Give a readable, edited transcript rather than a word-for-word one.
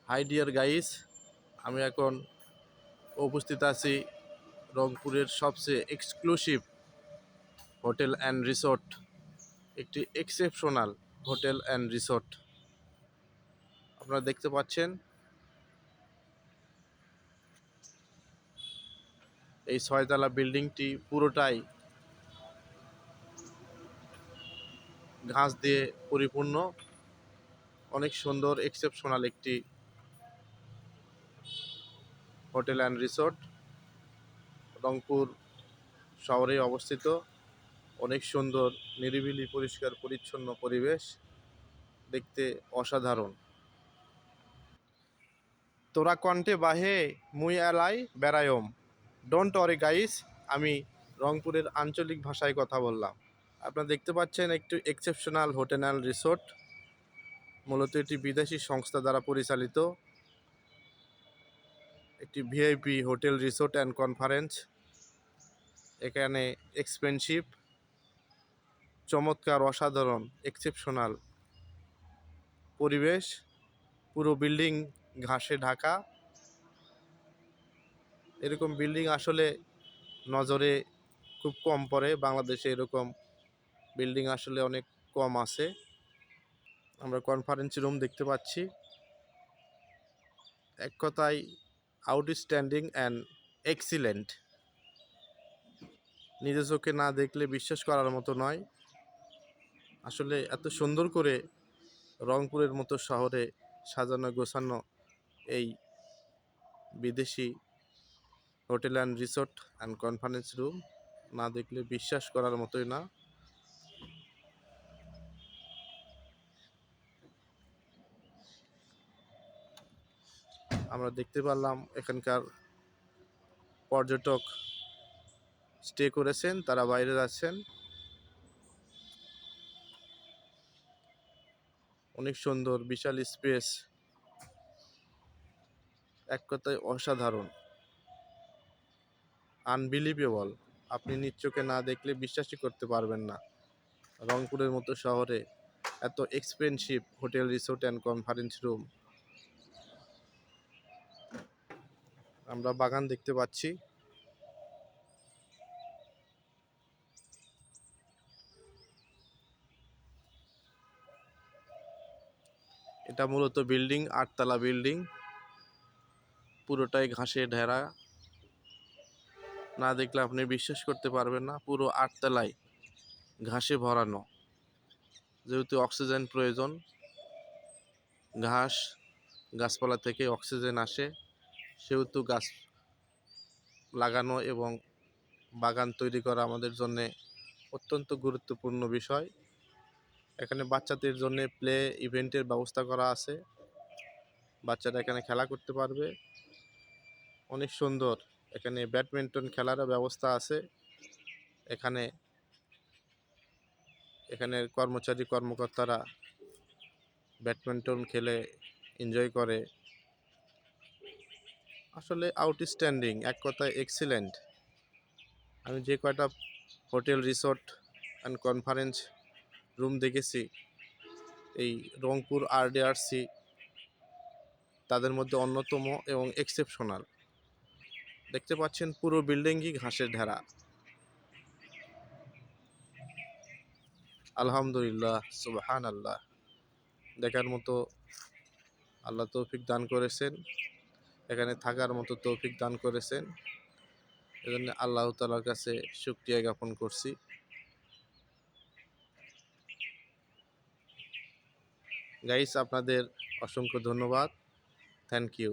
High deer guys, আমি এখন উপস্থিত আছি রংপুরের সবচেয়ে এক্সক্লুসিভ হোটেল অ্যান্ড রিসোর্ট, একটি এক্সেপশনাল হোটেল অ্যান্ড রিসোর্ট। আপনারা দেখতে পাচ্ছেন এই 6 তলা বিল্ডিংটি পুরোটাই ঘাস দিয়ে পরিপূর্ণ। অনেক সুন্দর এক্সেপশনাল একটি হোটেল অ্যান্ড রিসোর্ট, রংপুর শহরে অবস্থিত। অনেক সুন্দর, নিরিবিলি, পরিষ্কার পরিচ্ছন্ন পরিবেশ, দেখতে অসাধারণ। তোরা কন্টে বাহে মুই এলাই বেড়ায়ম, ডোন্ট ওয়ারি গাইস। আমি রংপুরের আঞ্চলিক ভাষায় কথা বললাম। আপনারা দেখতে পাচ্ছেন একটু এক্সেপশনাল হোটেল অ্যান্ড রিসোর্ট। মূলত এটি বিদেশি সংস্থা দ্বারা পরিচালিত একটি VIP hotel resort and conference. এখানে এক্সপেন্সিভ, চমৎকার, অসাধারণ, এক্সেপশনাল পরিবেশ। পুরো বিল্ডিং ঘাসে ঢাকা। এরকম বিল্ডিং আসলে নজরে খুব কম পড়ে। বাংলাদেশে এরকম বিল্ডিং আসলে অনেক কম আছে। আমরা কনফারেন্স রুম দেখতে পাচ্ছি। এক কথায় আউটস্ট্যান্ডিং অ্যান্ড এক্সিলেন্ট। নিজের চোখে না দেখলে বিশ্বাস করার মতো নয়। আসলে এত সুন্দর করে রংপুরের মতো শহরে সাজানো গোছানো এই বিদেশি hotel and resort and conference room না দেখলে বিশ্বাস করার মতোই না। আমরা দেখতে পারলাম এখানকার পর্যটক স্টে করেছেন, তারা বাইরে যাচ্ছেন। অনেক সুন্দর, বিশাল স্পেস, এক কথায় অসাধারণ, আনবিলিভেবল। আপনি নিজ চোখে না দেখলে বিশ্বাসই করতে পারবেন না রংপুরের মতো শহরে এত expensive hotel resort and conference room. আমরা বাগান দেখতে পাচ্ছি। এটা মূলত বিল্ডিং, 8 তলা বিল্ডিং, পুরোটাই ঘাসে ঢেরা। না দেখলে আপনি বিশ্বাস করতে পারবেন না, পুরো 8 তলায় ঘাসে ভরানো। যেহেতু অক্সিজেন প্রয়োজন, ঘাস গাছপালা থেকে অক্সিজেন আসে, সেহেতু গাছ লাগানো এবং বাগান তৈরি করা আমাদের জন্য অত্যন্ত গুরুত্বপূর্ণ বিষয়। এখানে বাচ্চাদের জন্য প্লে ইভেন্টের ব্যবস্থা করা আছে। বাচ্চারা এখানে খেলা করতে পারবে। অনেক সুন্দর। এখানে ব্যাডমিন্টন খেলারও ব্যবস্থা আছে। এখানের কর্মচারী কর্মকর্তারা ব্যাডমিন্টন খেলে এনজয় করে। আসলে আউটস্ট্যান্ডিং, এক কথায় এক্সিলেন্ট। আমি যে কয়টা hotel resort and conference room দেখেছি এই রংপুর RDRC তাদের মধ্যে অন্যতম এবং এক্সেপশনাল। দেখতে পাচ্ছেন পুরো বিল্ডিংই ঘাসের ঢেরা। আলহামদুলিল্লাহ, সুবহানাল্লাহ। দেখার মতো আল্লাহ তৌফিক দান করেছেন, এখানে থাকার মতো তৌফিক দান করেছেন। এজন্য আল্লাহ তাআলার কাছে শুকরিয়া জ্ঞাপন করছি। গাইস, আপনাদের অসংখ্য ধন্যবাদ। Thank you.